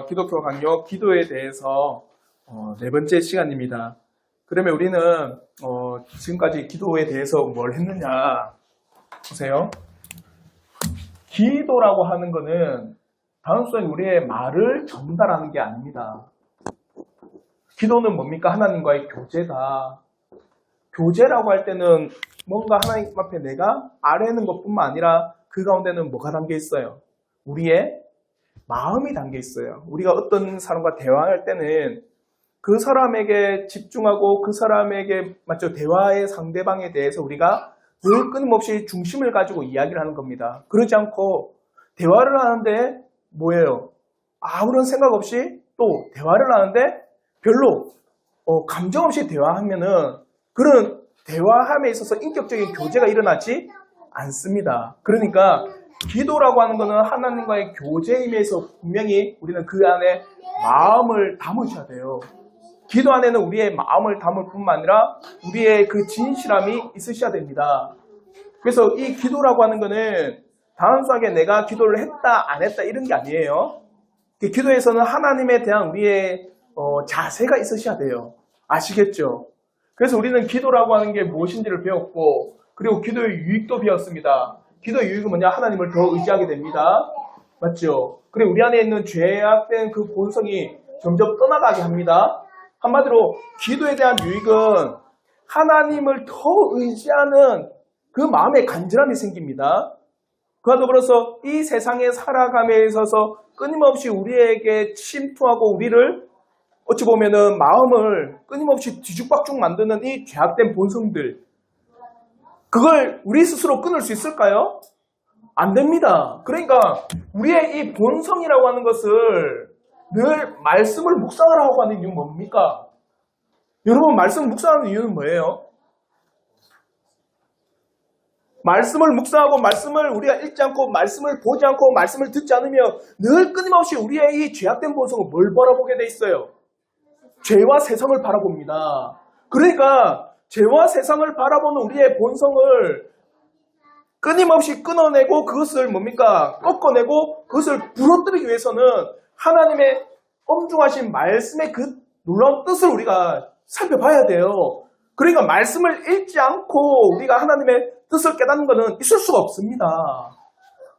기독교 강요 기도에 대해서 네 번째 시간입니다. 그러면 우리는 지금까지 기도에 대해서 뭘 했느냐 보세요. 기도라고 하는 것은 단순히 우리의 말을 전달하는 게 아닙니다. 기도는 뭡니까? 하나님과의 교제다. 교제라고 할 때는 뭔가 하나님 앞에 내가 아뢰는 것뿐만 아니라 그 가운데는 뭐가 담겨 있어요? 우리의 마음이 담겨 있어요. 우리가 어떤 사람과 대화할 때는 그 사람에게 집중하고 그 사람에게 대화의 상대방에 대해서 우리가 늘 끊임없이 중심을 가지고 이야기를 하는 겁니다. 그러지 않고 대화를 하는데 뭐예요? 아무런 생각 없이 또 대화를 하는데 별로 감정 없이 대화하면은 그런 대화함에 있어서 인격적인 교제가 일어나지 않습니다. 그러니까 기도라고 하는 것은 하나님과의 교제임에서 분명히 우리는 그 안에 마음을 담으셔야 돼요. 기도 안에는 우리의 마음을 담을 뿐만 아니라 우리의 그 진실함이 있으셔야 됩니다. 그래서 이 기도라고 하는 것은 단순하게 내가 기도를 했다 안 했다 이런 게 아니에요. 기도에서는 하나님에 대한 우리의 자세가 있으셔야 돼요. 아시겠죠? 그래서 우리는 기도라고 하는 게 무엇인지를 배웠고 그리고 기도의 유익도 배웠습니다. 기도의 유익은 뭐냐? 하나님을 더 의지하게 됩니다. 맞죠? 그리고 우리 안에 있는 죄악된 그 본성이 점점 떠나가게 합니다. 한마디로 기도에 대한 유익은 하나님을 더 의지하는 그 마음의 간절함이 생깁니다. 그와 더불어서 이 세상에 살아감에 있어서 끊임없이 우리에게 침투하고 우리를 어찌 보면은 마음을 끊임없이 뒤죽박죽 만드는 이 죄악된 본성들, 그걸 우리 스스로 끊을 수 있을까요? 안 됩니다. 그러니까 우리의 이 본성이라고 하는 것을 늘 말씀을 묵상하라고 하는 이유는 뭡니까? 여러분, 말씀 묵상하는 이유는 뭐예요? 말씀을 묵상하고 말씀을 우리가 읽지 않고 말씀을 보지 않고 말씀을 듣지 않으면 늘 끊임없이 우리의 이 죄악된 본성을 뭘 바라보게 돼 있어요? 죄와 세상을 바라봅니다. 그러니까 죄와 세상을 바라보는 우리의 본성을 끊임없이 끊어내고 그것을 뭡니까? 꺾어내고 그것을 부러뜨리기 위해서는 하나님의 엄중하신 말씀의 그 놀라운 뜻을 우리가 살펴봐야 돼요. 그러니까 말씀을 읽지 않고 우리가 하나님의 뜻을 깨닫는 것은 있을 수가 없습니다.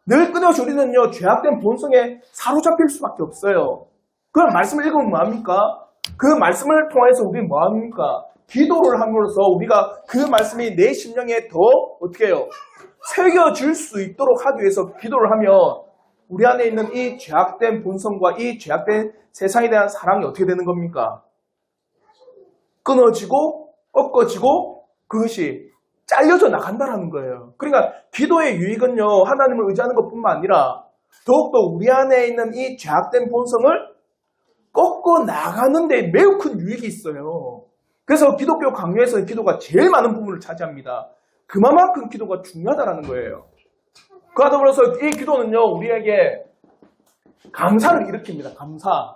늘 끊임없이 우리는요, 죄악된 본성에 사로잡힐 수밖에 없어요. 그럼 말씀을 읽으면 뭐합니까? 그 말씀을 통해서 우리는 뭐합니까? 기도를 함으로써 우리가 그 말씀이 내 심령에 더 어떻게 해요? 새겨질 수 있도록 하기 위해서 기도를 하면 우리 안에 있는 이 죄악된 본성과 이 죄악된 세상에 대한 사랑이 어떻게 되는 겁니까? 끊어지고 꺾어지고 그것이 잘려져 나간다는 거예요. 그러니까 기도의 유익은요, 하나님을 의지하는 것뿐만 아니라 더욱더 우리 안에 있는 이 죄악된 본성을 꺾어 나가는 데 매우 큰 유익이 있어요. 그래서 기독교 강요에서는 기도가 제일 많은 부분을 차지합니다. 그만큼 기도가 중요하다는 거예요. 그와 더불어서 이 기도는요, 우리에게 감사를 일으킵니다. 감사.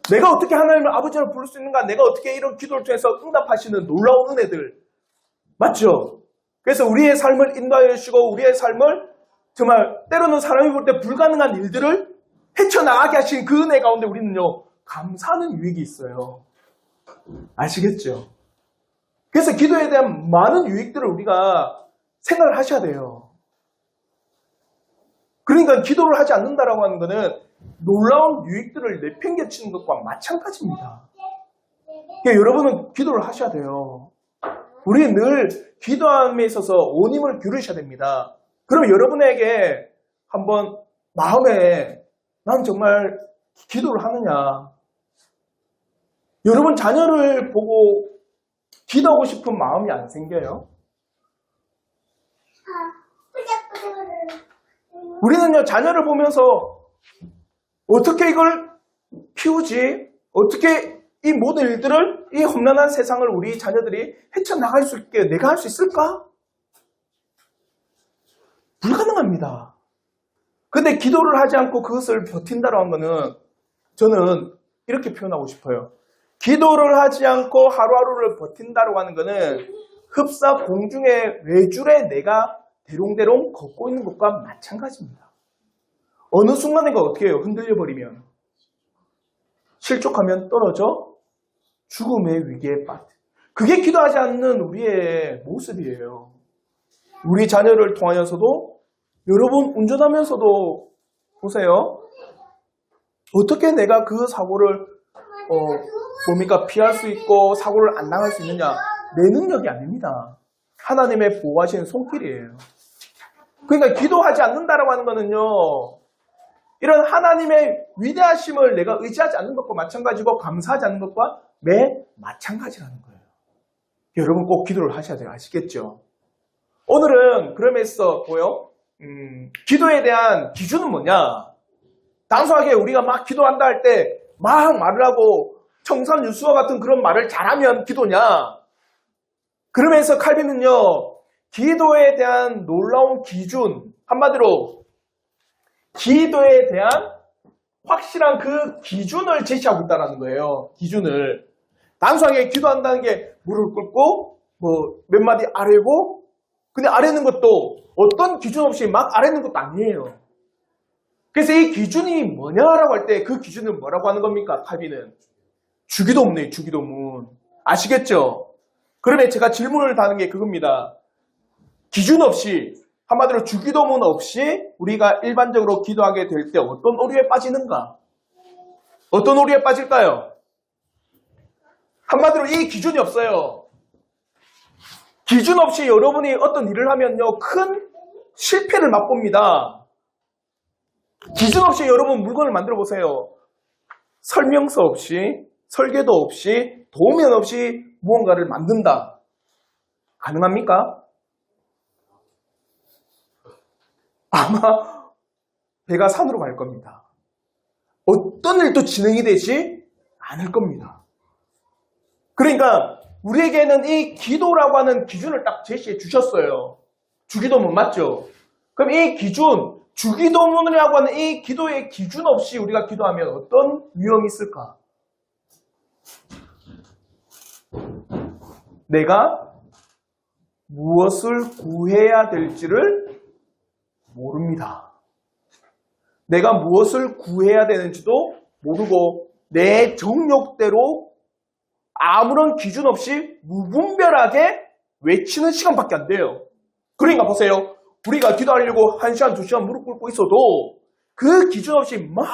내가 어떻게 하나님을 아버지로 부를 수 있는가? 내가 어떻게 이런 기도를 통해서 응답하시는 놀라운 은혜들. 맞죠? 그래서 우리의 삶을 인도하여 주시고 우리의 삶을 정말 때로는 사람이 볼 때 불가능한 일들을 헤쳐나가게 하신 그 은혜 가운데 우리는요, 감사하는 유익이 있어요. 아시겠죠? 그래서 기도에 대한 많은 유익들을 우리가 생각을 하셔야 돼요. 그러니까 기도를 하지 않는다라고 하는 것은 놀라운 유익들을 내팽개치는 것과 마찬가지입니다. 그러니까 여러분은 기도를 하셔야 돼요. 우리는 늘 기도함에 있어서 온 힘을 기울이셔야 됩니다. 그러면 여러분에게 한번 마음에 난 정말 기도를 하느냐. 여러분 자녀를 보고 기도하고 싶은 마음이 안 생겨요? 우리는요, 자녀를 보면서 어떻게 이걸 키우지? 어떻게 이 모든 일들을, 이 험난한 세상을 우리 자녀들이 헤쳐나갈 수 있게 내가 할 수 있을까? 불가능합니다. 근데 기도를 하지 않고 그것을 버틴다라는 것은 저는 이렇게 표현하고 싶어요. 기도를 하지 않고 하루하루를 버틴다라고 하는 것은 흡사 공중의 외줄에 내가 대롱대롱 걷고 있는 것과 마찬가지입니다. 어느 순간인가 어떻게 해요? 흔들려버리면. 실족하면 떨어져 죽음의 위기에 빠져. 그게 기도하지 않는 우리의 모습이에요. 우리 자녀를 통하여서도 여러분 운전하면서도 보세요. 어떻게 내가 그 사고를 피할 수 있고 사고를 안 당할 수 있느냐? 내 능력이 아닙니다. 하나님의 보호하시는 손길이에요. 그러니까 기도하지 않는다라고 하는 거는요. 이런 하나님의 위대하심을 내가 의지하지 않는 것과 마찬가지고 감사하지 않는 것과 마찬가지라는 거예요. 여러분 꼭 기도를 하셔야 돼요. 아시겠죠? 오늘은 그러면서 기도에 대한 기준은 뭐냐? 단순하게 우리가 막 기도한다 할 때 막 말을 하고 청산유수와 같은 그런 말을 잘하면 기도냐? 그러면서 칼빈은요. 기도에 대한 놀라운 기준, 한마디로 기도에 대한 확실한 그 기준을 제시하고 있다는 거예요. 기준을. 단순하게 기도한다는 게 무릎 꿇고 몇 마디 아래고 근데 아래는 것도 어떤 기준 없이 막 아래는 것도 아니에요. 그래서 이 기준이 뭐냐라고 할 때 그 기준은 뭐라고 하는 겁니까? 칼빈은 주기도문이에요. 주기도문. 아시겠죠? 그러면 제가 질문을 하는 게 그겁니다. 기준 없이 한마디로 주기도문 없이 우리가 일반적으로 기도하게 될 때 어떤 오류에 빠지는가? 어떤 오류에 빠질까요? 한마디로 이 기준이 없어요. 기준 없이 여러분이 어떤 일을 하면요. 큰 실패를 맛봅니다. 기준 없이 여러분 물건을 만들어 보세요. 설명서 없이, 설계도 없이, 도면 없이 무언가를 만든다. 가능합니까? 아마 배가 산으로 갈 겁니다. 어떤 일도 진행이 되지 않을 겁니다. 그러니까 우리에게는 이 기도라고 하는 기준을 딱 제시해 주셨어요. 주기도문 맞죠? 그럼 이 기준, 주기도문이라고 하는 이 기도의 기준 없이 우리가 기도하면 어떤 위험이 있을까? 내가 무엇을 구해야 될지를 모릅니다. 내가 무엇을 구해야 되는지도 모르고 내 정욕대로 아무런 기준 없이 무분별하게 외치는 시간밖에 안 돼요. 그러니까 보세요. 우리가 기도하려고 1시간, 2시간 무릎 꿇고 있어도 그 기준 없이 막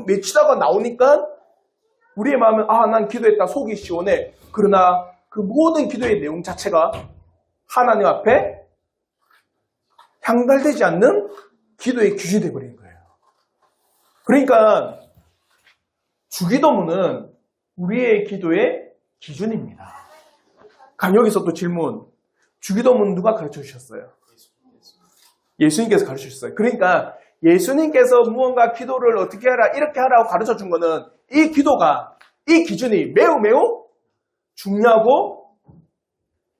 외치다가 나오니까 우리의 마음은 난 기도했다. 속이 시원해. 그러나 그 모든 기도의 내용 자체가 하나님 앞에 향달되지 않는 기도의 기준이 되어버린 거예요. 그러니까 주기도문은 우리의 기도의 기준입니다. 그럼 여기서 또 질문. 주기도문 누가 가르쳐 주셨어요? 예수님께서 가르쳐 주셨어요. 그러니까 예수님께서 무언가 기도를 어떻게 하라, 이렇게 하라고 가르쳐 준 거는 이 기도가, 이 기준이 매우 매우 중요하고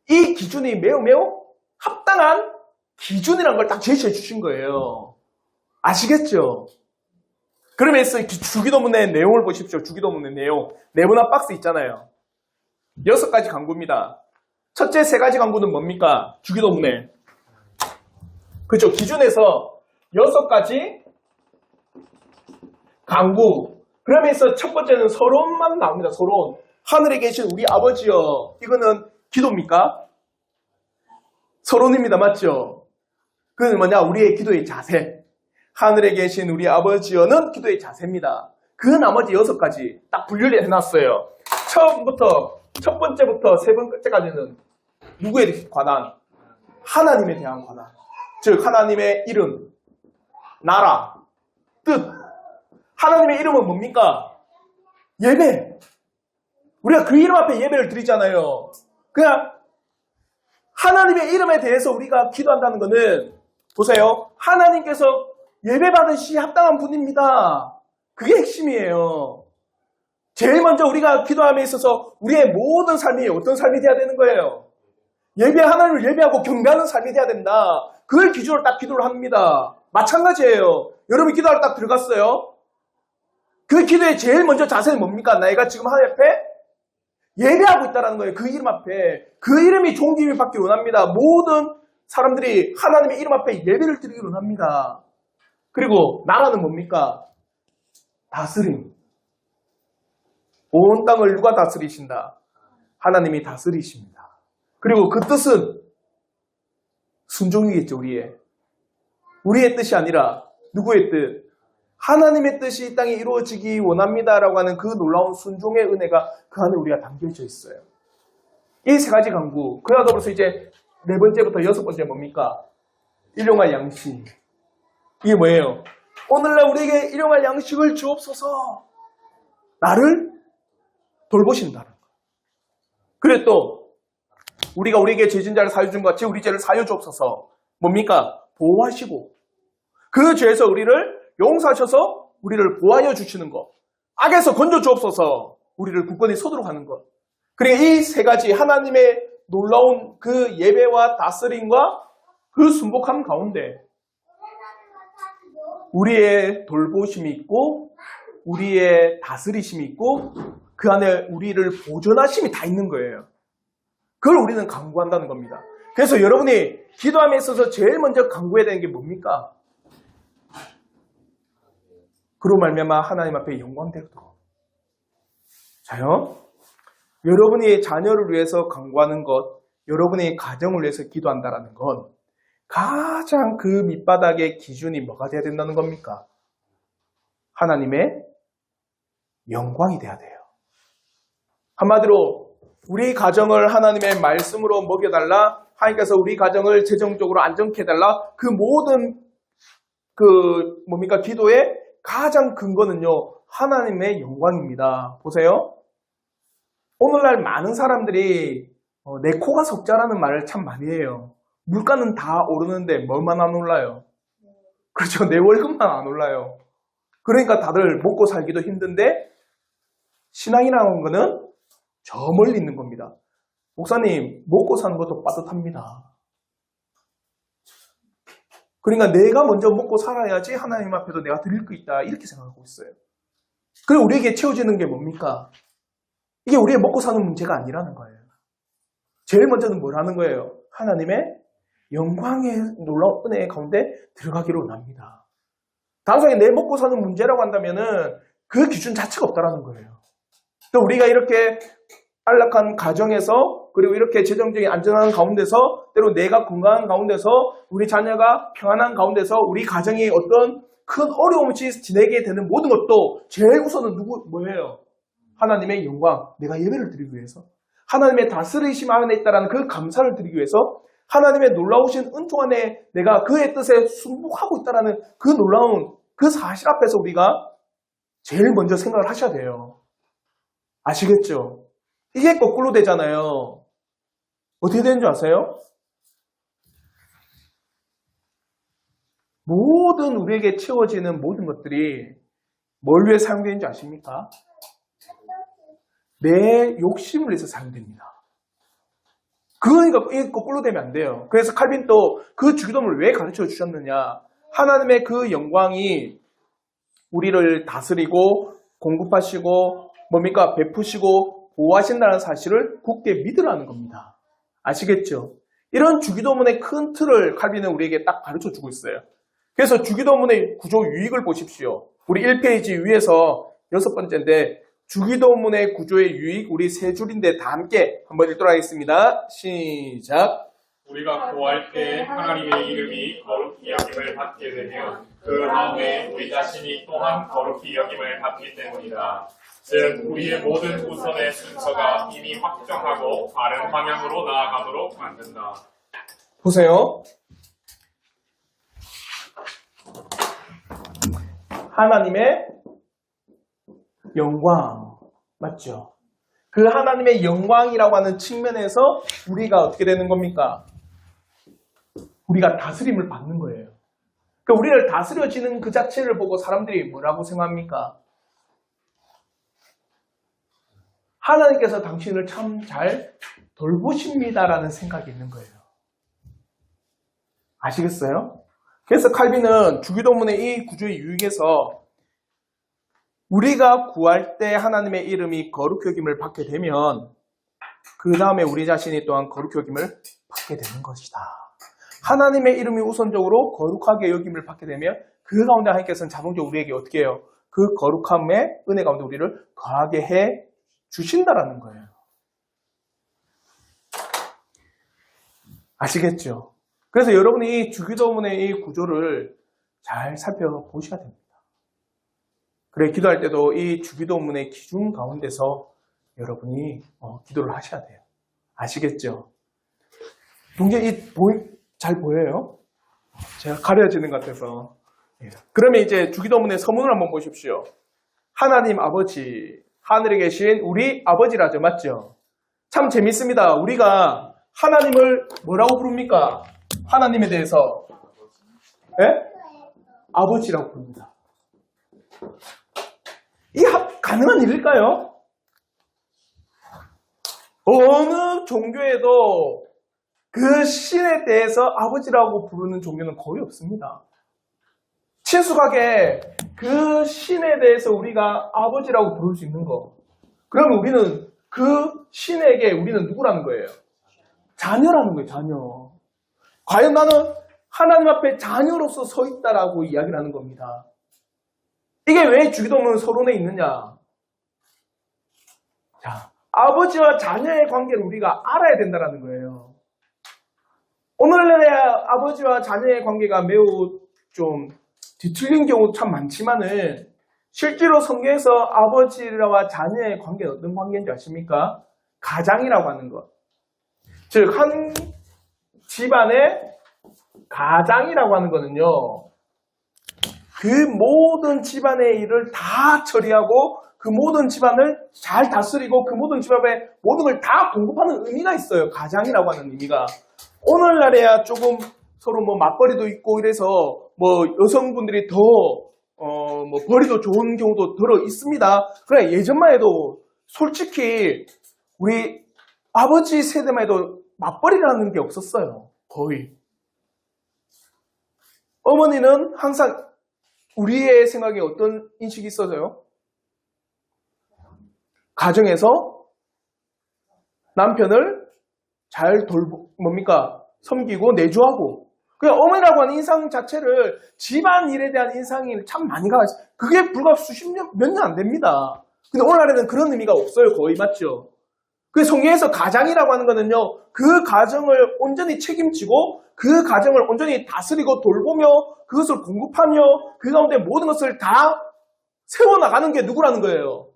이 기준이 매우 매우 합당한 기준이라는 걸 딱 제시해 주신 거예요. 아시겠죠? 그러면서 주기도문의 내용을 보십시오. 주기도문의 내용. 네모난 박스 있잖아요. 6가지 강구입니다. 첫째 3가지 강구는 뭡니까? 주기도문에. 그렇죠. 기준에서 6가지 강구. 그러면서 첫 번째는 서론만 나옵니다. 서론. 하늘에 계신 우리 아버지여. 이거는 기도입니까? 서론입니다. 맞죠? 그건 뭐냐? 우리의 기도의 자세. 하늘에 계신 우리 아버지여는 기도의 자세입니다. 그 나머지 6가지 딱 분류를 해놨어요. 첫 번째부터 3번째까지는 누구에 관한? 하나님에 대한 관한. 즉 하나님의 이름, 나라, 뜻. 하나님의 이름은 뭡니까? 예배. 우리가 그 이름 앞에 예배를 드리잖아요. 그냥 하나님의 이름에 대해서 우리가 기도한다는 것은 보세요. 하나님께서 예배받은 시 합당한 분입니다. 그게 핵심이에요. 제일 먼저 우리가 기도함에 있어서 우리의 모든 삶이 어떤 삶이 돼야 되는 거예요? 하나님을 예배하고 경배하는 삶이 돼야 된다. 그걸 기준으로 딱 기도를 합니다. 마찬가지예요. 여러분 기도할 딱 들어갔어요. 그 기도의 제일 먼저 자세는 뭡니까? 내가 지금 하나님 앞에 예배하고 있다는 거예요. 그 이름 앞에. 그 이름이 존귀를 받기를 원합니다. 모든 사람들이 하나님의 이름 앞에 예배를 드리기를 원합니다. 그리고 나라는 뭡니까? 다스림. 온 땅을 누가 다스리신다? 하나님이 다스리십니다. 그리고 그 뜻은 순종이겠죠, 우리의 뜻이 아니라 누구의 뜻? 하나님의 뜻이 이 땅에 이루어지기 원합니다라고 하는 그 놀라운 순종의 은혜가 그 안에 우리가 담겨져 있어요. 이 세 가지 강구, 그와 더불어서 이제 네 번째부터 여섯 번째 뭡니까? 일용할 양식. 이게 뭐예요? 오늘날 우리에게 일용할 양식을 주옵소서. 나를 돌보신다는 거. 그래 또 우리가 우리에게 죄진 자를 사여 준 것 같이 우리 죄를 사여 주옵소서. 뭡니까? 보호하시고 그 죄에서 우리를 용서하셔서 우리를 보호하여 주시는 것. 악에서 건져 주옵소서. 우리를 굳건히 서도록 하는 것. 그러니까 이 세 가지 하나님의 놀라운 그 예배와 다스림과 그 순복함 가운데 우리의 돌보심이 있고 우리의 다스리심이 있고 그 안에 우리를 보존하심이 다 있는 거예요. 그걸 우리는 강구한다는 겁니다. 그래서 여러분이 기도함에 있어서 제일 먼저 강구해야 되는 게 뭡니까? 그로 말미암아 하나님 앞에 영광되도록. 자요. 여러분이 자녀를 위해서 강구하는 것, 여러분의 가정을 위해서 기도한다는 건 가장 그 밑바닥의 기준이 뭐가 돼야 된다는 겁니까? 하나님의 영광이 돼야 돼요. 한마디로 우리 가정을 하나님의 말씀으로 먹여달라, 하나님께서 우리 가정을 재정적으로 안정케 해달라, 그 모든 기도의 가장 근거는요, 하나님의 영광입니다. 보세요. 오늘날 많은 사람들이 내 코가 석자라는 말을 참 많이 해요. 물가는 다 오르는데 뭐만 안 올라요? 그렇죠. 내 월급만 안 올라요. 그러니까 다들 먹고 살기도 힘든데 신앙이라는 거는 저 멀리 있는 겁니다. 목사님, 먹고 사는 것도 빠듯합니다. 그러니까 내가 먼저 먹고 살아야지 하나님 앞에도 내가 드릴 거 있다, 이렇게 생각하고 있어요. 그리고 우리에게 채워지는 게 뭡니까? 이게 우리의 먹고 사는 문제가 아니라는 거예요. 제일 먼저는 뭘 하는 거예요? 하나님의 영광의 놀라운 은혜 가운데 들어가기를 원합니다. 단순히 내 먹고 사는 문제라고 한다면은 그 기준 자체가 없다라는 거예요. 또 우리가 이렇게 안락한 가정에서, 그리고 이렇게 재정적인 안전한 가운데서, 때로 내가 건강한 가운데서, 우리 자녀가 평안한 가운데서, 우리 가정이 어떤 큰 어려움 없이 지내게 되는 모든 것도 제일 우선은 뭐예요? 하나님의 영광, 내가 예배를 드리기 위해서, 하나님의 다스리심 안에 있다는 그 감사를 드리기 위해서, 하나님의 놀라우신 은총 안에 내가 그의 뜻에 순복하고 있다는 그 놀라운 그 사실 앞에서 우리가 제일 먼저 생각을 하셔야 돼요. 아시겠죠? 이게 거꾸로 되잖아요. 어떻게 되는 줄 아세요? 모든 우리에게 채워지는 모든 것들이 뭘 위해 사용되는지 아십니까? 내 욕심을 위해서 사용됩니다. 그러니까 이게 거꾸로 되면 안 돼요. 그래서 칼빈도 그 주기도문을 왜 가르쳐 주셨느냐? 하나님의 그 영광이 우리를 다스리고 공급하시고 뭡니까? 베푸시고 보호하신다는 사실을 굳게 믿으라는 겁니다. 아시겠죠? 이런 주기도문의 큰 틀을 칼빈은 우리에게 딱 가르쳐 주고 있어요. 그래서 주기도문의 구조 유익을 보십시오. 우리 1페이지 위에서 6번째인데 주기도문의 구조의 유익, 우리 세 줄인데 다 함께 한번 읽도록 하겠습니다. 시작. 우리가 구할 때 하나님의 이름이 거룩히 여김을 받게 되면 그 다음에 우리 자신이 또한 거룩히 여김을 받기 때문이다. 즉 우리의 모든 우선의 순서가 이미 확정하고 바른 방향으로 나아가도록 만든다. 보세요. 하나님의 영광, 맞죠? 그 하나님의 영광이라고 하는 측면에서 우리가 어떻게 되는 겁니까? 우리가 다스림을 받는 거예요. 그러니까 우리를 다스려지는 그 자체를 보고 사람들이 뭐라고 생각합니까? 하나님께서 당신을 참 잘 돌보십니다라는 생각이 있는 거예요. 아시겠어요? 그래서 칼빈은 주기도문의 이 구조의 유익에서 우리가 구할 때 하나님의 이름이 거룩히 여김을 받게 되면 그 다음에 우리 자신이 또한 거룩히 여김을 받게 되는 것이다. 하나님의 이름이 우선적으로 거룩하게 여김을 받게 되면 그 그 가운데 하나님께서는 자동적으로 우리에게 어떻게 해요? 그 거룩함의 은혜 가운데 우리를 거하게 해 주신다라는 거예요. 아시겠죠? 그래서 여러분이 이 주기도문의 이 구조를 잘 살펴보셔야 됩니다. 그래, 기도할 때도 이 주기도문의 기준 가운데서 여러분이 기도를 하셔야 돼요. 아시겠죠? 동전이 잘 보여요? 제가 가려지는 것 같아서. 그러면 이제 주기도문의 서문을 한번 보십시오. 하나님 아버지, 하늘에 계신 우리 아버지라죠, 맞죠? 참 재밌습니다. 우리가 하나님을 뭐라고 부릅니까? 하나님에 대해서 아버지라고 부릅니다. 이게 가능한 일일까요? 어느 종교에도 그 신에 대해서 아버지라고 부르는 종교는 거의 없습니다. 친숙하게 그 신에 대해서 우리가 아버지라고 부를 수 있는 거. 그러면 우리는 그 신에게 우리는 누구라는 거예요? 자녀라는 거예요, 자녀. 과연 나는 하나님 앞에 자녀로서 서 있다라고 이야기를 하는 겁니다. 이게 왜 주기도문 서론에 있느냐? 자, 아버지와 자녀의 관계를 우리가 알아야 된다는 거예요. 오늘날의 아버지와 자녀의 관계가 매우 좀 뒤틀린 경우도 참 많지만은 실제로 성경에서 아버지와 자녀의 관계는 어떤 관계인지 아십니까? 가장이라고 하는 것. 즉, 한 집안의 가장이라고 하는 거는요, 그 모든 집안의 일을 다 처리하고 그 모든 집안을 잘 다스리고 그 모든 집안의 모든 걸 다 공급하는 의미가 있어요. 가장이라고 하는 의미가. 오늘날에야 조금 서로 뭐 맞벌이도 있고 이래서 뭐 여성분들이 더 뭐 벌이도 좋은 경우도 들어 있습니다. 그래, 예전만 해도 솔직히 우리 아버지 세대만 해도 맞벌이라는 게 없었어요. 거의. 어머니는 항상 우리의 생각에 어떤 인식이 있어서요? 가정에서 남편을 잘 뭡니까? 섬기고 내조하고. 그냥 어머니라고 하는 인상 자체를 집안 일에 대한 인상이 참 많이 가있어요. 그게 불과 수십 년, 몇 년 안 됩니다. 근데 오늘날에는 그런 의미가 없어요. 거의 맞죠? 그 성경에서 가장이라고 하는 거는요, 그 가정을 온전히 책임지고 그 가정을 온전히 다스리고 돌보며 그것을 공급하며 그 가운데 모든 것을 다 세워나가는 게 누구라는 거예요?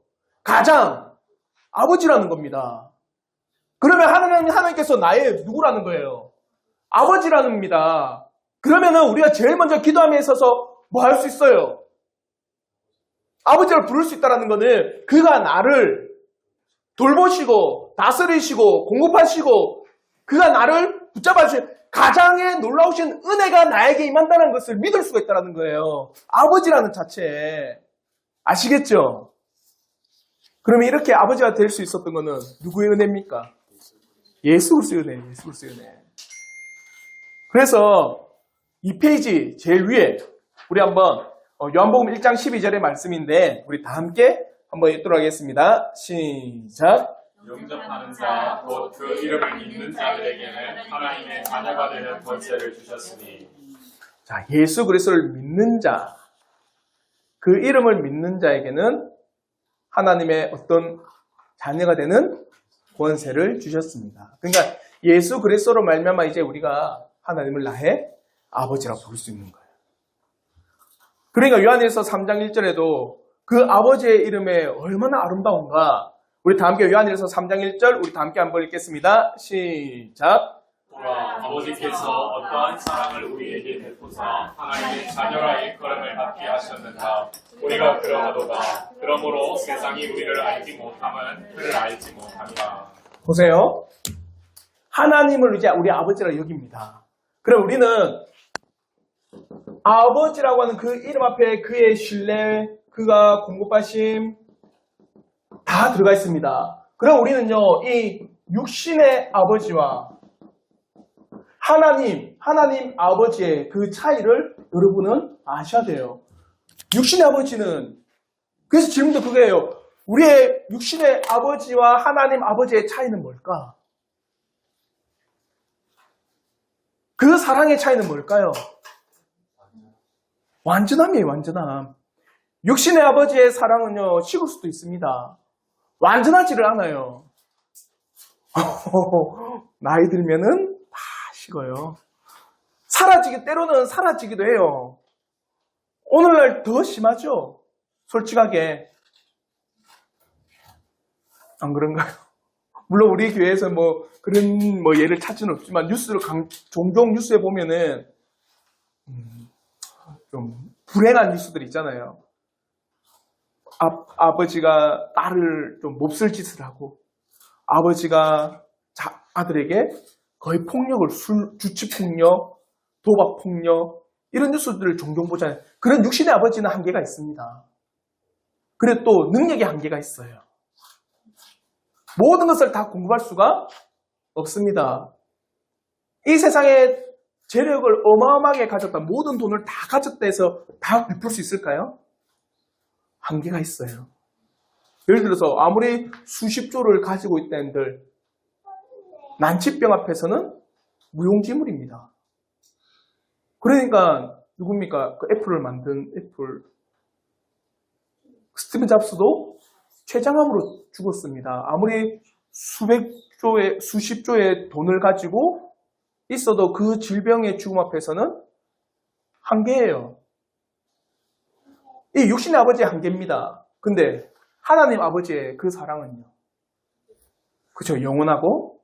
가장, 아버지라는 겁니다. 그러면 하나님께서 나의 누구라는 거예요? 아버지라는 겁니다. 그러면은 우리가 제일 먼저 기도함에 있어서 뭐 할 수 있어요? 아버지를 부를 수 있다는 거는 그가 나를 돌보시고 다스리시고 공급하시고 그가 나를 붙잡아주시고 가장에 놀라우신 은혜가 나에게 임한다는 것을 믿을 수가 있다는 거예요. 아버지라는 자체에. 아시겠죠? 그러면 이렇게 아버지가 될 수 있었던 거는 누구의 은혜입니까? 예수 그리스도의 은혜, 예수 그리스도의 은혜. 그래서 이 페이지 제일 위에 우리 한번 요한복음 1장 12절의 말씀인데 우리 다 함께 한번 읽도록 하겠습니다. 시작. 영접하는 자, 곧 그 이름을 믿는 자들에게는 하나님의 자녀가 되는 권세를 주셨으니. 자, 예수 그리스도를 믿는 자, 그 이름을 믿는 자에게는 하나님의 어떤 자녀가 되는 권세를 주셨습니다. 그러니까 예수 그리스도로 말미암아 이제 우리가 하나님을 나의 아버지라고 부를 수 있는 거예요. 그러니까 요한일서 3장 1절에도 그 아버지의 이름에 얼마나 아름다운가. 우리 다 함께 요한일서 3장 1절 우리 다 함께 한번 읽겠습니다. 시작. 보라, 아버지께서 어떠한 사랑을 우리에게 베푸사 하나님의 자녀라 일컬음을 받게 하셨는가. 우리가 그러하도다. 그러므로 세상이 우리를 알지 못함은 그를 알지 못함이라. 보세요. 하나님을 이제 우리 아버지라 여깁니다. 그럼 우리는 아버지라고 하는 그 이름 앞에 그의 신뢰, 그가 공급하심 다 들어가 있습니다. 그럼 우리는요, 이 육신의 아버지와 하나님 아버지의 그 차이를 여러분은 아셔야 돼요. 육신의 아버지는, 그래서 질문도 그거예요. 우리의 육신의 아버지와 하나님 아버지의 차이는 뭘까? 그 사랑의 차이는 뭘까요? 완전함이에요, 완전함. 육신의 아버지의 사랑은요, 식을 수도 있습니다. 완전하지를 않아요. 나이 들면은 다 식어요. 때로는 사라지기도 해요. 오늘날 더 심하죠? 솔직하게. 안 그런가요? 물론 우리 교회에서 그런 예를 찾을 수는 없지만 종종 뉴스에 보면은 좀 불행한 뉴스들 있잖아요. 아버지가 딸을 좀 몹쓸 짓을 하고 아버지가 아들에게 거의 폭력을 주치폭력, 도박폭력 이런 뉴스들을 종종 보잖아요. 그런 육신의 아버지는 한계가 있습니다. 그리고 또 능력의 한계가 있어요. 모든 것을 다 공급할 수가 없습니다. 이 세상에 재력을 어마어마하게 가졌다, 모든 돈을 다 가졌다 해서 다 베풀 수 있을까요? 한계가 있어요. 예를 들어서 아무리 수십조를 가지고 있다 한들 난치병 앞에서는 무용지물입니다. 그러니까 누굽니까? 그 애플을 만든 스티븐 잡스도 췌장암으로 죽었습니다. 아무리 수십조의 돈을 가지고 있어도 그 질병의 죽음 앞에서는 한계예요. 이 육신의 아버지의 한계입니다. 근데 하나님 아버지의 그 사랑은요. 그죠? 영원하고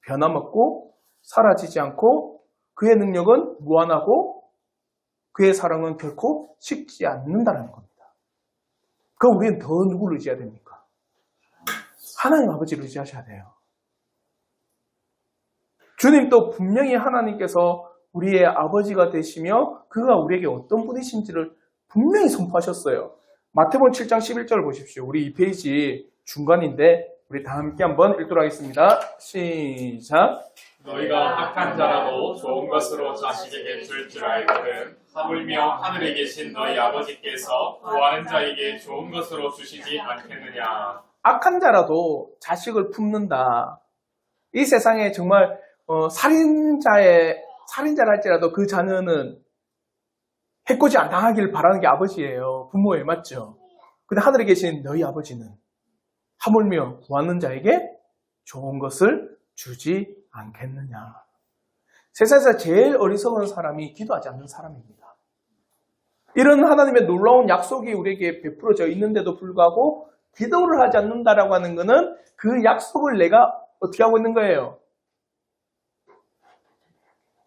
변함없고 사라지지 않고 그의 능력은 무한하고 그의 사랑은 결코 식지 않는다는 겁니다. 그럼 우리는 더 누구를 의지해야 됩니까? 하나님 아버지를 의지하셔야 돼요. 주님도 분명히 하나님께서 우리의 아버지가 되시며 그가 우리에게 어떤 분이신지를 분명히 선포하셨어요. 마태복음 7장 11절을 보십시오. 우리 2페이지 중간인데 우리 다 함께 한번 읽도록 하겠습니다. 시작. 너희가 악한 자라도 좋은 것으로 자식에게 줄 줄 알거든 하물며 하늘에 계신 너희 아버지께서 구하는 자에게 좋은 것으로 주시지 않겠느냐. 악한 자라도 자식을 품는다. 이 세상에 정말 살인자를 할지라도 그 자녀는 해코지 안 당하기를 바라는 게 아버지예요. 부모예요. 맞죠? 근데 하늘에 계신 너희 아버지는 하물며 구하는 자에게 좋은 것을 주지 않겠느냐. 세상에서 제일 어리석은 사람이 기도하지 않는 사람입니다. 이런 하나님의 놀라운 약속이 우리에게 베풀어져 있는데도 불구하고 기도를 하지 않는다라고 하는 것은 그 약속을 내가 어떻게 하고 있는 거예요?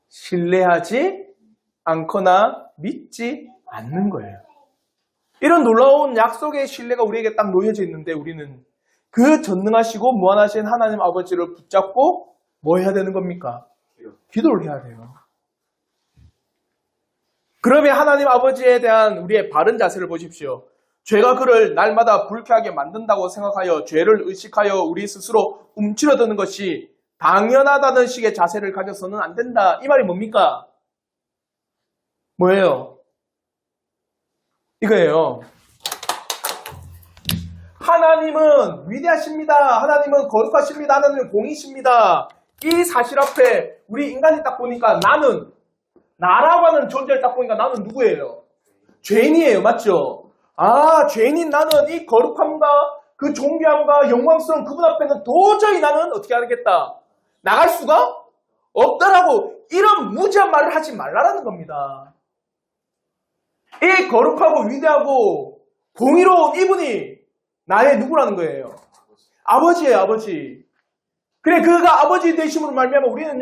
신뢰하지 않거나 믿지 않는 거예요. 이런 놀라운 약속의 신뢰가 우리에게 딱 놓여져 있는데 우리는 그 전능하시고 무한하신 하나님 아버지를 붙잡고 뭐 해야 되는 겁니까? 기도를 해야 돼요. 그러면 하나님 아버지에 대한 우리의 바른 자세를 보십시오. 죄가 그를 날마다 불쾌하게 만든다고 생각하여 죄를 의식하여 우리 스스로 움츠러드는 것이 당연하다는 식의 자세를 가져서는 안 된다. 이 말이 뭡니까? 뭐예요? 이거예요. 하나님은 위대하십니다. 하나님은 거룩하십니다. 하나님은 공이십니다. 이 사실 앞에 우리 인간이 딱 보니까 나라고 하는 존재를 딱 보니까 나는 누구예요? 죄인이에요. 맞죠? 죄인인 나는 이 거룩함과 그 존귀함과 영광스러운 그분 앞에는 도저히 나는 어떻게 하겠다? 나갈 수가 없다라고 이런 무지한 말을 하지 말라라는 겁니다. 이 거룩하고 위대하고 공의로운 이분이 나의 누구라는 거예요? 아버지예요, 아버지. 그래, 그가 아버지 되심으로 말미암아 우리는요,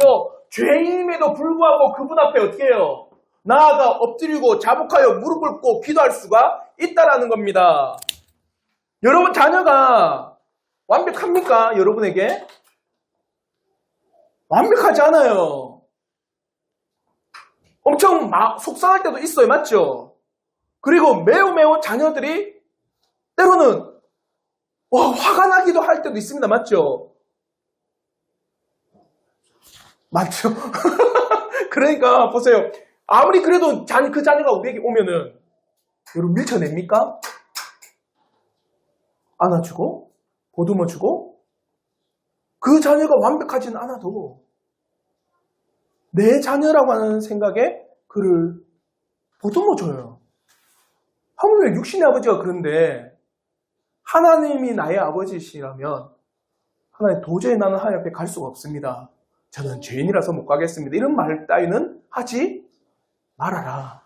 죄인임에도 불구하고 그분 앞에 어떻게 해요? 나아가 엎드리고 자복하여 무릎 꿇고 기도할 수가 있다라는 겁니다. 여러분 자녀가 완벽합니까? 여러분에게? 완벽하지 않아요. 엄청 속상할 때도 있어요. 맞죠? 그리고 매우 자녀들이 때로는 화가 나기도 할 때도 있습니다. 맞죠? 맞죠? 그러니까 보세요. 아무리 그래도 그 자녀가 우리에게 오면은 여러분 밀쳐냅니까? 안아주고 보듬어주고 그 자녀가 완벽하지는 않아도 내 자녀라고 하는 생각에 그를 보듬어줘요. 하물며 육신의 아버지가 그런데 하나님이 나의 아버지시라면 하나님 도저히 나는 하나님 앞에 갈 수가 없습니다. 저는 죄인이라서 못 가겠습니다. 이런 말 따위는 하지 말아라.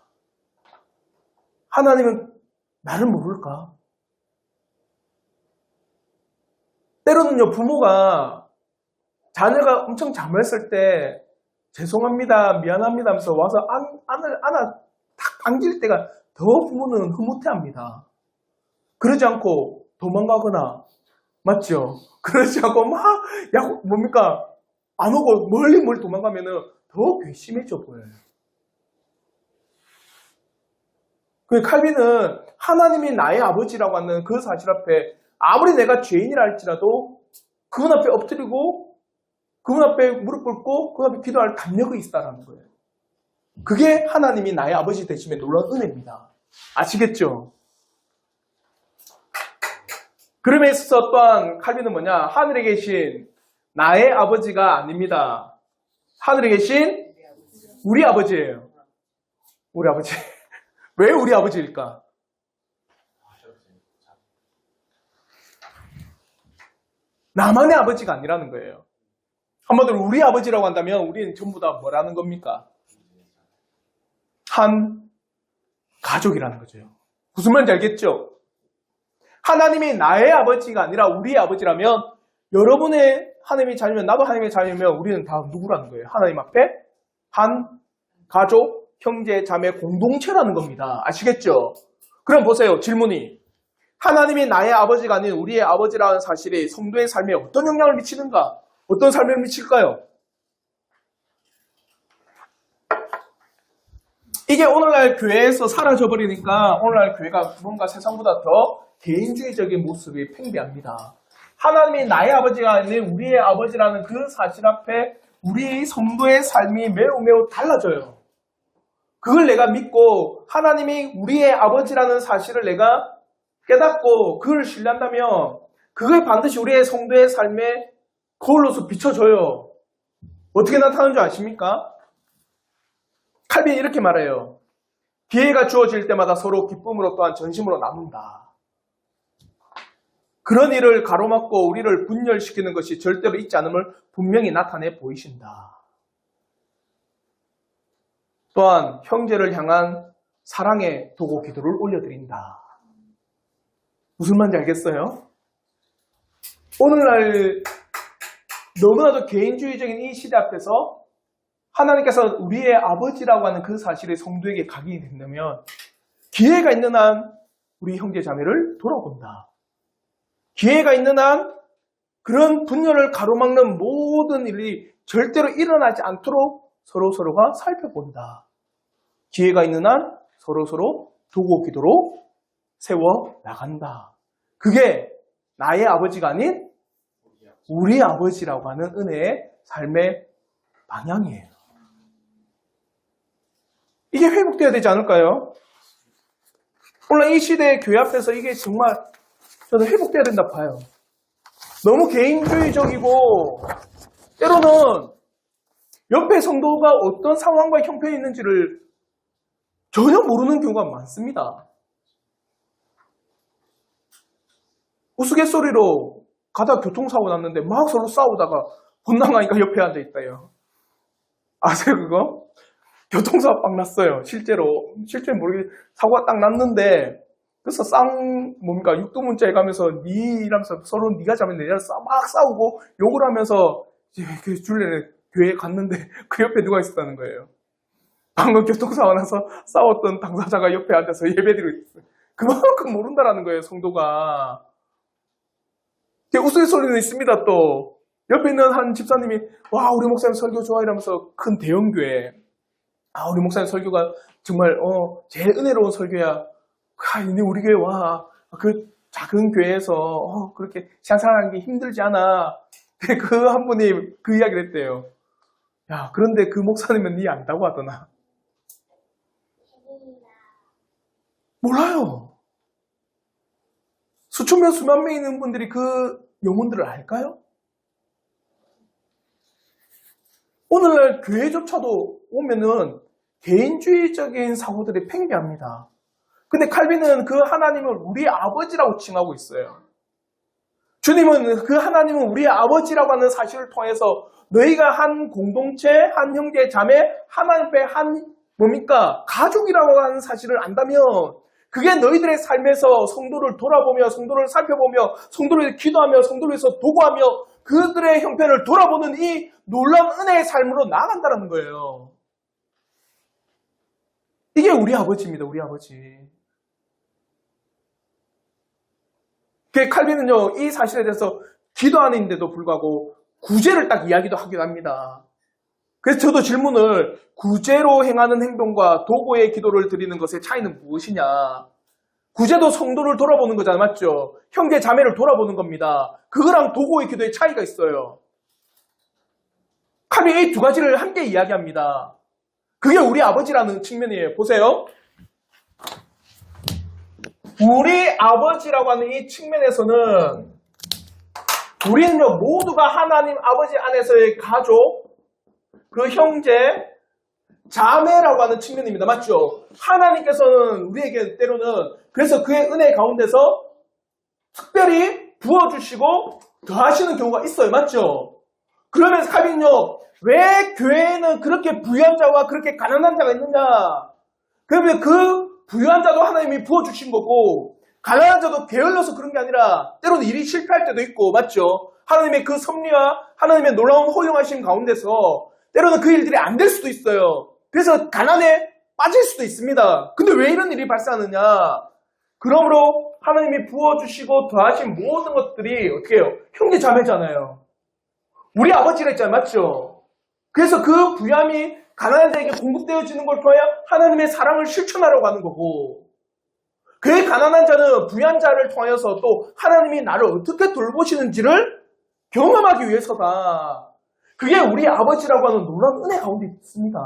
하나님은 나를 모를까? 때로는요, 부모가 자녀가 엄청 잠을 때 죄송합니다, 미안합니다 하면서 와서 탁 안길 때가 더 부모는 흐뭇해합니다. 그러지 않고 도망가거나, 맞죠? 그러지 않고 뭡니까? 안 오고 멀리 도망가면은 더 괘씸해져 보여요. 그 칼빈은 하나님이 나의 아버지라고 하는 그 사실 앞에 아무리 내가 죄인이라 할지라도 그분 앞에 엎드리고 그분 앞에 무릎 꿇고 그분 앞에 기도할 담력이 있다라는 거예요. 그게 하나님이 나의 아버지 되심의 놀라운 은혜입니다. 아시겠죠? 그럼에 있어서 또한 칼빈은 뭐냐? 하늘에 계신 나의 아버지가 아닙니다. 하늘에 계신 우리 아버지예요. 우리 아버지. 왜 우리 아버지일까? 나만의 아버지가 아니라는 거예요. 한마디로 우리 아버지라고 한다면 우리는 전부 다 뭐라는 겁니까? 한 가족이라는 거죠. 무슨 말인지 알겠죠? 하나님이 나의 아버지가 아니라 우리의 아버지라면 여러분의 하나님의 자녀면 나도 하나님의 자녀면 우리는 다 누구라는 거예요? 하나님 앞에 한 가족, 형제, 자매 공동체라는 겁니다. 아시겠죠? 그럼 보세요. 질문이 하나님이 나의 아버지가 아닌 우리의 아버지라는 사실이 성도의 삶에 어떤 영향을 미치는가? 어떤 삶을 미칠까요? 이게 오늘날 교회에서 사라져버리니까 오늘날 교회가 뭔가 세상보다 더 개인주의적인 모습이 팽배합니다. 하나님이 나의 아버지가 아닌 우리의 아버지라는 그 사실 앞에 우리 성도의 삶이 매우 매우 달라져요. 그걸 내가 믿고 하나님이 우리의 아버지라는 사실을 내가 깨닫고 그걸 신뢰한다면 그걸 반드시 우리의 성도의 삶에 거울로서 비춰져요. 어떻게 나타나는 줄 아십니까? 칼빈이 이렇게 말해요. 기회가 주어질 때마다 서로 기쁨으로 또한 전심으로 나눈다. 그런 일을 가로막고 우리를 분열시키는 것이 절대로 있지 않음을 분명히 나타내 보이신다. 또한 형제를 향한 사랑의 도고 기도를 올려드린다. 무슨 말인지 알겠어요? 오늘날 너무나도 개인주의적인 이 시대 앞에서 하나님께서 우리의 아버지라고 하는 그 사실이 성도에게 각인이 된다면 기회가 있는 한 우리 형제 자매를 돌아본다. 기회가 있는 한 그런 분열을 가로막는 모든 일이 절대로 일어나지 않도록 서로서로가 살펴본다. 기회가 있는 한 서로서로 도고 기도로 세워 나간다. 그게 나의 아버지가 아닌 우리 아버지라고 하는 은혜의 삶의 방향이에요. 이게 회복되어야 되지 않을까요? 오늘 이 시대의 교회 앞에서 이게 정말 저는 회복되어야 된다 봐요. 너무 개인주의적이고 때로는 옆에 성도가 어떤 상황과 형편이 있는지를 전혀 모르는 경우가 많습니다. 우스갯소리로 가다 교통사고 났는데 막 서로 싸우다가 본당하니까 옆에 앉아있다요. 아세요 그거? 교통사고 딱 났어요. 실제로 모르게 사고가 딱 났는데 그래서 뭡니까 육두문자에 가면서 이라면서 서로 네가 잘못했네 막 싸우고 욕을 하면서 그 줄레 교회에 갔는데 그 옆에 누가 있었다는 거예요. 방금 교통사고 나서 싸웠던 당사자가 옆에 앉아서 예배드리고 있어요. 그만큼 모른다라는 거예요, 성도가. 우스갯소리는 있습니다, 또. 옆에 있는 한 집사님이, 와, 우리 목사님 설교 좋아, 이러면서 큰 대형교회. 아, 우리 목사님 설교가 정말, 제일 은혜로운 설교야. 아, 이제 우리 교회 와. 그 작은 교회에서, 그렇게 신앙생활하는 게 힘들지 않아. 그 한 분이 그 이야기를 했대요. 야, 그런데 그 목사님은 니 안다고 하더나. 몰라요. 수천 명, 수만 명 있는 분들이 그 영혼들을 알까요? 오늘날 교회조차도 오면은 개인주의적인 사고들이 팽배합니다. 근데 칼빈은 그 하나님을 우리 아버지라고 칭하고 있어요. 주님은 그 하나님은 우리의 아버지라고 하는 사실을 통해서 너희가 한 공동체, 한 형제, 자매, 하나님의 한 뭡니까? 가족이라고 하는 사실을 안다면 그게 너희들의 삶에서 성도를 돌아보며 성도를 살펴보며 성도를 기도하며 성도를 위해서 도구하며 그들의 형편을 돌아보는 이 놀라운 은혜의 삶으로 나아간다는 거예요. 이게 우리 아버지입니다. 우리 아버지. 칼빈은요, 이 사실에 대해서 기도하는데도 불구하고 구제를 딱 이야기도 하긴 합니다. 그래서 저도 질문을 구제로 행하는 행동과 도구의 기도를 드리는 것의 차이는 무엇이냐? 구제도 성도를 돌아보는 거잖아요. 맞죠? 형제 자매를 돌아보는 겁니다. 그거랑 도구의 기도의 차이가 있어요. 칼빈이 이 두 가지를 함께 이야기합니다. 그게 우리 아버지라는 측면이에요. 보세요. 우리 아버지라고 하는 이 측면에서는 우리는요 모두가 하나님 아버지 안에서의 가족, 그 형제, 자매라고 하는 측면입니다. 맞죠? 하나님께서는 우리에게 때로는 그래서 그의 은혜 가운데서 특별히 부어주시고 더하시는 경우가 있어요. 맞죠? 그러면서 칼빈은요 왜 교회에는 그렇게 부유한 자와 그렇게 가난한 자가 있느냐? 그러면 그 부유한 자도 하나님이 부어주신 거고 가난한 자도 게을러서 그런 게 아니라 때로는 일이 실패할 때도 있고 맞죠? 하나님의 그 섭리와 하나님의 놀라운 허용하심 가운데서 때로는 그 일들이 안 될 수도 있어요. 그래서 가난에 빠질 수도 있습니다. 근데 왜 이런 일이 발생하느냐? 그러므로 하나님이 부어주시고 더하신 모든 것들이 어떻게 해요? 형제 자매잖아요. 우리 아버지가 있잖아요. 맞죠? 그래서 그 부유함이 가난한 자에게 공급되어지는 걸 통하여 하나님의 사랑을 실천하려고 하는 거고 그 가난한 자는 부유한 자를 통하여서 또 하나님이 나를 어떻게 돌보시는지를 경험하기 위해서다. 그게 우리 아버지라고 하는 놀라운 은혜 가운데 있습니다.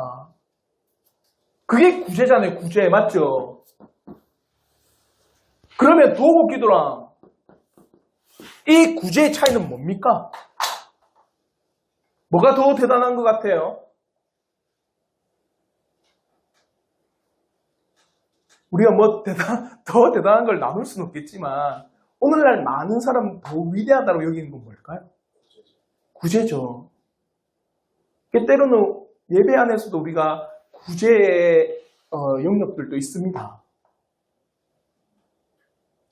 그게 구제잖아요. 구제. 맞죠? 그러면 도구 기도랑 이 구제의 차이는 뭡니까? 뭐가 더 대단한 것 같아요? 우리가 더 대단한 걸 나눌 수는 없겠지만 오늘날 많은 사람은 더 위대하다고 여기는 건 뭘까요? 구제죠. 때로는 예배 안에서도 우리가 구제의 영역들도 있습니다.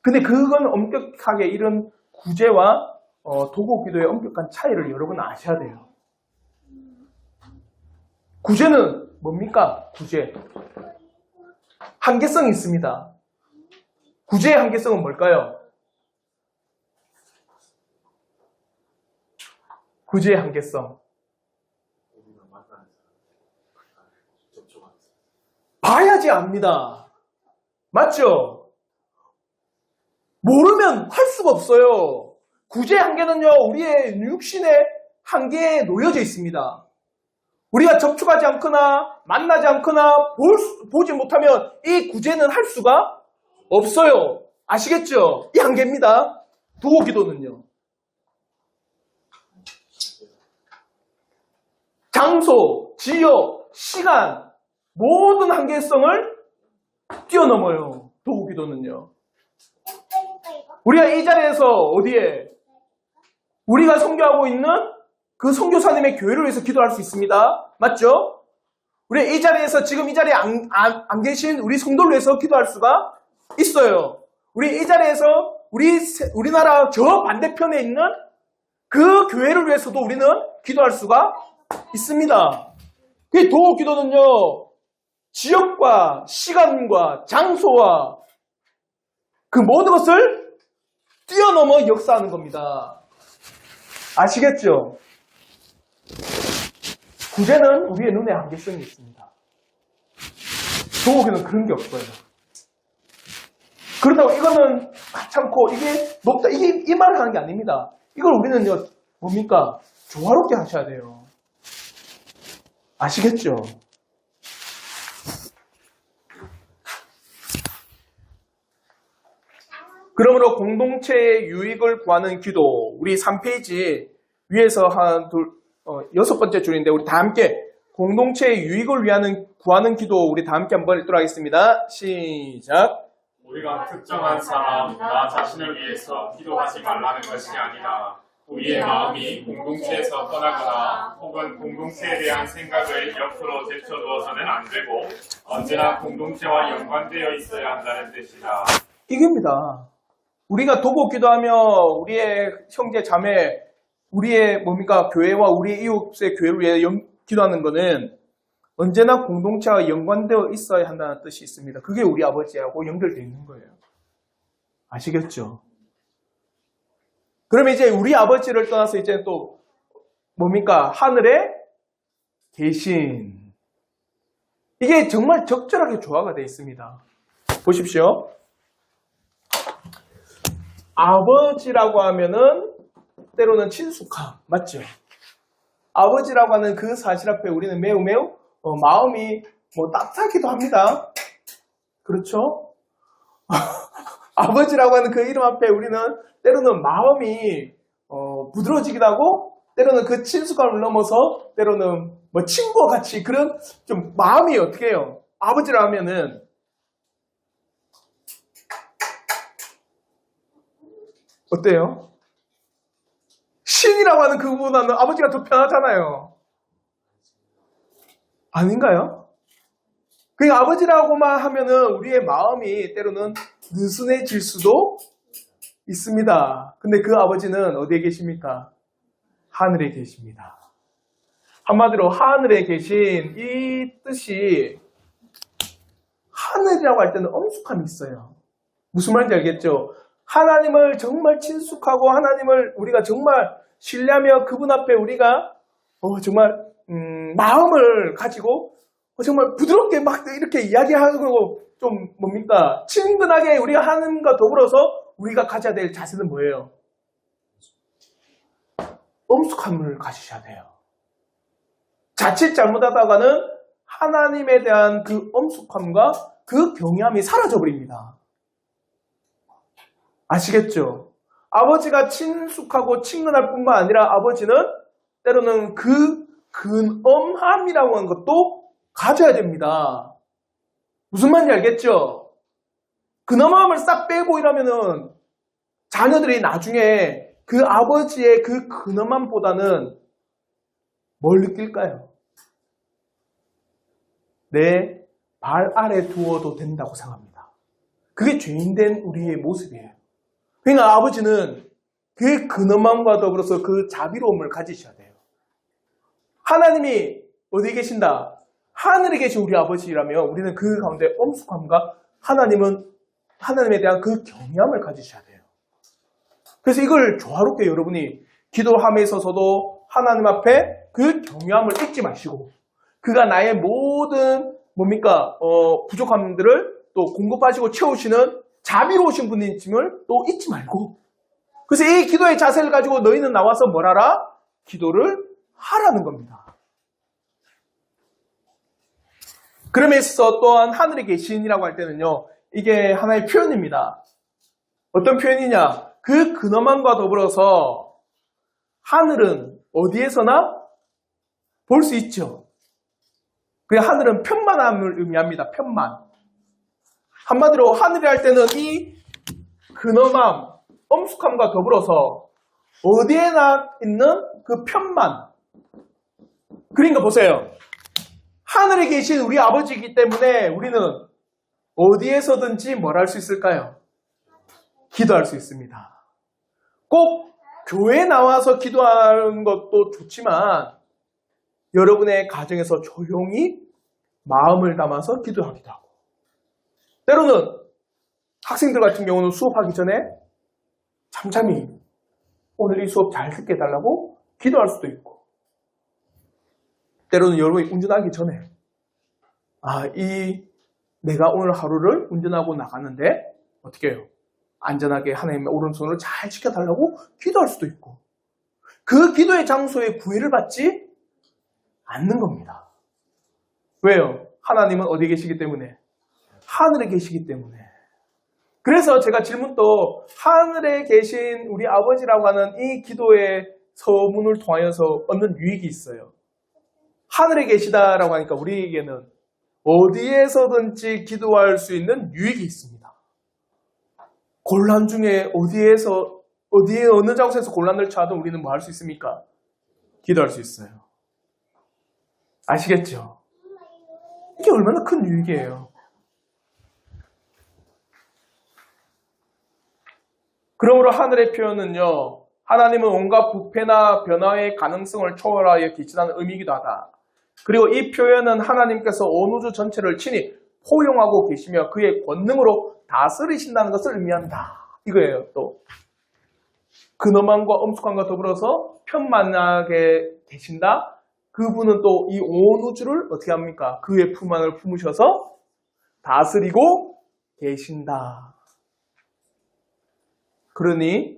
근데 그건 엄격하게 이런 구제와 도구 기도의 엄격한 차이를 여러분 아셔야 돼요. 구제는 뭡니까? 구제. 한계성이 있습니다. 구제의 한계성은 뭘까요? 구제의 한계성. 봐야지 압니다. 맞죠? 모르면 할 수가 없어요. 구제의 한계는요, 우리의 육신의 한계에 놓여져 있습니다. 우리가 접촉하지 않거나 만나지 않거나 보지 못하면 이 구제는 할 수가 없어요. 아시겠죠? 이 한계입니다. 도구 기도는요. 장소, 지역, 시간 모든 한계성을 뛰어넘어요. 도구 기도는요. 우리가 이 자리에서 어디에 우리가 선교하고 있는 그 선교사님의 교회를 위해서 기도할 수 있습니다. 맞죠? 우리 이 자리에서 지금 이 자리에 안 계신 우리 성도를 위해서 기도할 수가 있어요. 우리 이 자리에서 우리나라 저 반대편에 있는 그 교회를 위해서도 우리는 기도할 수가 있습니다. 그 도구 기도는요, 지역과 시간과 장소와 그 모든 것을 뛰어넘어 역사하는 겁니다. 아시겠죠? 구제는 우리의 눈에 한계성이 있습니다. 도구기는 그런 게 없어요. 그렇다고 이거는 하찮고 이게 높다 이 말을 하는 게 아닙니다. 이걸 우리는요 뭡니까? 조화롭게 하셔야 돼요. 아시겠죠? 그러므로 공동체의 유익을 구하는 기도, 우리 3페이지 위에서 한 6번째 줄인데 우리 다 함께 공동체의 유익을 구하는 기도 우리 다 함께 한번 읽도록 하겠습니다. 시작. 우리가 특정한 사람, 나 자신을 위해서 기도하지 말라는 것이 아니라 우리의 마음이 공동체에서 떠나거나 혹은 공동체에 대한 생각을 옆으로 제쳐두어서는 안 되고 언제나 공동체와 연관되어 있어야 한다는 뜻이다. 이겁니다. 우리가 도고 기도하며 우리의 형제 자매, 우리의 교회와 우리의 이웃의 교회를 위해 기도하는 것은 언제나 공동체와 연관되어 있어야 한다는 뜻이 있습니다. 그게 우리 아버지하고 연결되어 있는 거예요. 아시겠죠? 그러면 이제 우리 아버지를 떠나서 이제 또 하늘에 계신. 이게 정말 적절하게 조화가 되어 있습니다. 보십시오. 아버지라고 하면은 때로는 친숙함, 맞죠? 아버지라고 하는 그 사실 앞에 우리는 매우 마음이 따뜻하기도 합니다. 그렇죠? 아버지라고 하는 그 이름 앞에 우리는 때로는 마음이 부드러워지기도 하고, 때로는 그 친숙함을 넘어서 때로는 친구와 같이 그런 좀 마음이 어떻게 해요? 아버지라 하면은 어때요? 신이라고 하는 그보다는 아버지가 더 편하잖아요. 아닌가요? 그러니까 아버지라고만 하면은 우리의 마음이 때로는 느슨해질 수도 있습니다. 근데 그 아버지는 어디에 계십니까? 하늘에 계십니다. 한마디로 하늘에 계신 이 뜻이, 하늘이라고 할 때는 엄숙함이 있어요. 무슨 말인지 알겠죠? 하나님을 정말 친숙하고 하나님을 우리가 정말 신뢰하며 그분 앞에 우리가 정말 마음을 가지고 정말 부드럽게 막 이렇게 이야기하고 좀 친근하게 우리가 하나님과 더불어서 우리가 가져야 될 자세는 뭐예요? 엄숙함을 가지셔야 돼요. 자칫 잘못하다가는 하나님에 대한 그 엄숙함과 그 경외함이 사라져버립니다. 아시겠죠? 아버지가 친숙하고 친근할 뿐만 아니라 아버지는 때로는 그 근엄함이라고 하는 것도 가져야 됩니다. 무슨 말인지 알겠죠? 근엄함을 싹 빼고 이러면은 자녀들이 나중에 그 아버지의 그 근엄함보다는 뭘 느낄까요? 내 발 아래 두어도 된다고 생각합니다. 그게 죄인된 우리의 모습이에요. 그러니까 아버지는 그 근엄함과 더불어서 그 자비로움을 가지셔야 돼요. 하나님이 어디에 계신다? 하늘에 계신 우리 아버지라면 우리는 그 가운데 엄숙함과 하나님에 대한 그 경외함을 가지셔야 돼요. 그래서 이걸 조화롭게 여러분이 기도함에 있어서도 하나님 앞에 그 경외함을 잊지 마시고, 그가 나의 모든 부족함들을 또 공급하시고 채우시는 자비로우신 분임을 또 잊지 말고, 그래서 이 기도의 자세를 가지고 너희는 나와서 뭘 하라? 기도를 하라는 겁니다. 그러면서 또한 하늘에 계신이라고 할 때는요, 이게 하나의 표현입니다. 어떤 표현이냐? 그 근엄함과 더불어서 하늘은 어디에서나 볼 수 있죠. 그 하늘은 편만함을 의미합니다. 편만. 한마디로 하늘이 할 때는 이 근엄함, 엄숙함과 더불어서 어디에나 있는 그 편만. 그러니까 보세요. 하늘에 계신 우리 아버지이기 때문에 우리는 어디에서든지 뭘 할 수 있을까요? 기도할 수 있습니다. 꼭 교회에 나와서 기도하는 것도 좋지만 여러분의 가정에서 조용히 마음을 담아서 기도하기도 하고, 때로는 학생들 같은 경우는 수업하기 전에 잠잠히 오늘 이 수업 잘 듣게 해달라고 기도할 수도 있고, 때로는 여러분이 운전하기 전에 내가 오늘 하루를 운전하고 나가는데 어떻게 해요? 안전하게 하나님의 오른손을 잘 지켜달라고 기도할 수도 있고, 그 기도의 장소에 구애를 받지 않는 겁니다. 왜요? 하나님은 어디에 계시기 때문에? 하늘에 계시기 때문에. 그래서 제가 질문도 하늘에 계신 우리 아버지라고 하는 이 기도의 서문을 통하여서 얻는 유익이 있어요. 하늘에 계시다라고 하니까 우리에게는 어디에서든지 기도할 수 있는 유익이 있습니다. 곤란 중에 어디에 어느 장소에서 곤란을 처하든 우리는 뭐 할 수 있습니까? 기도할 수 있어요. 아시겠죠? 이게 얼마나 큰 유익이에요. 그러므로 하늘의 표현은요, 하나님은 온갖 부패나 변화의 가능성을 초월하여 계시다는 의미이기도 하다. 그리고 이 표현은 하나님께서 온 우주 전체를 친히 포용하고 계시며 그의 권능으로 다스리신다는 것을 의미한다. 이거예요, 또. 근엄함과 엄숙함과 더불어서 편만하게 계신다. 그분은 또 이 온 우주를 어떻게 합니까? 그의 품 안을 품으셔서 다스리고 계신다. 그러니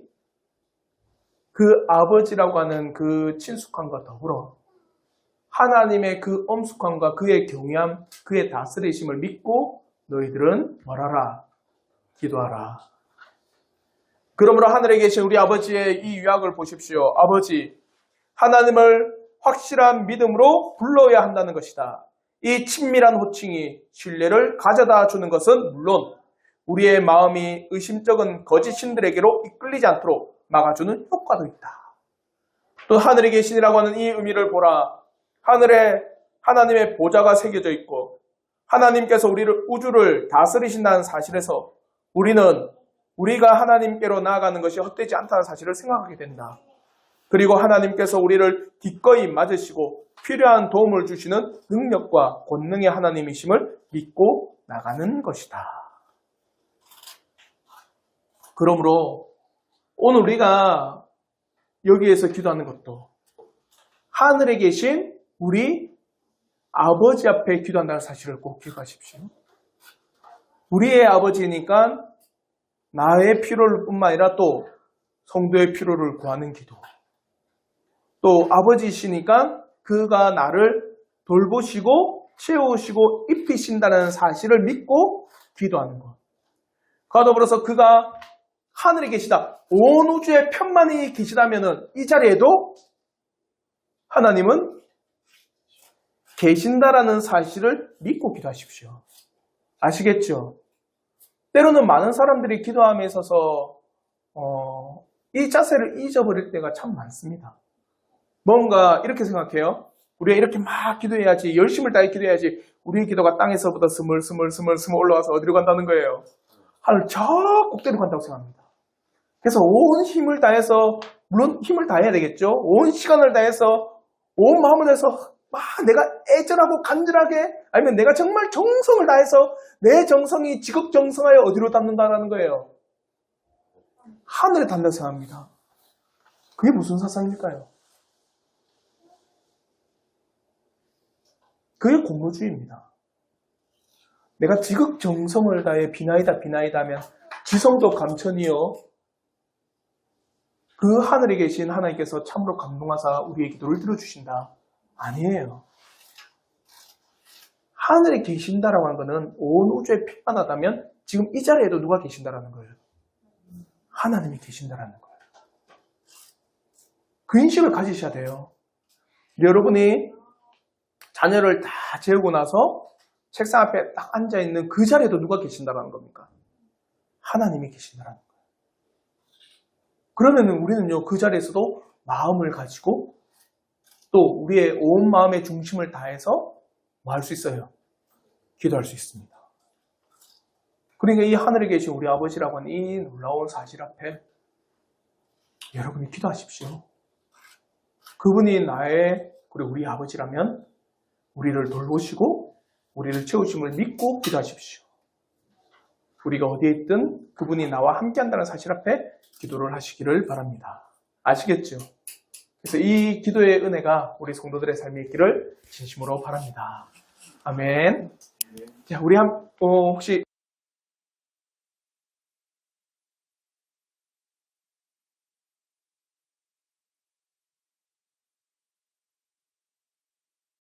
그 아버지라고 하는 그 친숙함과 더불어 하나님의 그 엄숙함과 그의 경외함, 그의 다스리심을 믿고 너희들은 뭐라라? 기도하라. 그러므로 하늘에 계신 우리 아버지의 이 유학을 보십시오. 아버지, 하나님을 확실한 믿음으로 불러야 한다는 것이다. 이 친밀한 호칭이 신뢰를 가져다 주는 것은 물론 우리의 마음이 의심쩍은 거짓 신들에게로 이끌리지 않도록 막아주는 효과도 있다. 또 하늘에 계신이라고 하는 이 의미를 보라. 하늘에 하나님의 보좌가 새겨져 있고 하나님께서 우주를 다스리신다는 사실에서 우리가 하나님께로 나아가는 것이 헛되지 않다는 사실을 생각하게 된다. 그리고 하나님께서 우리를 기꺼이 맞으시고 필요한 도움을 주시는 능력과 권능의 하나님이심을 믿고 나가는 것이다. 그러므로 오늘 우리가 여기에서 기도하는 것도 하늘에 계신 우리 아버지 앞에 기도한다는 사실을 꼭 기억하십시오. 우리의 아버지니까 나의 필요를 뿐만 아니라 또 성도의 필요를 구하는 기도. 또 아버지시니까 그가 나를 돌보시고 채우시고 입히신다는 사실을 믿고 기도하는 것. 그와 더불어서 그가 하늘에 계시다. 온 우주에 편만히 계시다면 이 자리에도 하나님은 계신다라는 사실을 믿고 기도하십시오. 아시겠죠? 때로는 많은 사람들이 기도함에 있어서 이 자세를 잊어버릴 때가 참 많습니다. 뭔가 이렇게 생각해요. 우리가 이렇게 막 기도해야지, 열심을 다해 기도해야지 우리의 기도가 땅에서부터 스물스물 올라와서 어디로 간다는 거예요? 하늘 저 꼭대기로 간다고 생각합니다. 그래서 온 힘을 다해서, 물론 힘을 다해야 되겠죠. 온 시간을 다해서, 온 마음을 다해서 막 내가 애절하고 간절하게, 아니면 내가 정말 정성을 다해서 내 정성이 지극정성하여 어디로 닿는다라는 거예요? 하늘에 닿는다고 생각합니다. 그게 무슨 사상일까요? 그게 공로주의입니다. 내가 지극정성을 다해 비나이다 하면 지성도 감천이요. 그 하늘에 계신 하나님께서 참으로 감동하사 우리의 기도를 들어주신다. 아니에요. 하늘에 계신다라고 하는 것은 온 우주에 필요하다면 지금 이 자리에도 누가 계신다라는 거예요? 하나님이 계신다라는 거예요. 그 인식을 가지셔야 돼요. 여러분이 자녀를 다 재우고 나서 책상 앞에 딱 앉아있는 그 자리에도 누가 계신다라는 겁니까? 하나님이 계신다라는 거예요. 그러면 우리는요, 그 자리에서도 마음을 가지고 또 우리의 온 마음의 중심을 다해서 뭐 할 수 있어요? 기도할 수 있습니다. 그러니까 이 하늘에 계신 우리 아버지라고 하는 이 놀라운 사실 앞에 여러분이 기도하십시오. 그분이 우리 아버지라면 우리를 돌보시고 우리를 채우심을 믿고 기도하십시오. 우리가 어디에 있든 그분이 나와 함께한다는 사실 앞에 기도를 하시기를 바랍니다. 아시겠죠? 그래서 이 기도의 은혜가 우리 성도들의 삶에 있기를 진심으로 바랍니다. 아멘. 자, 우리 혹시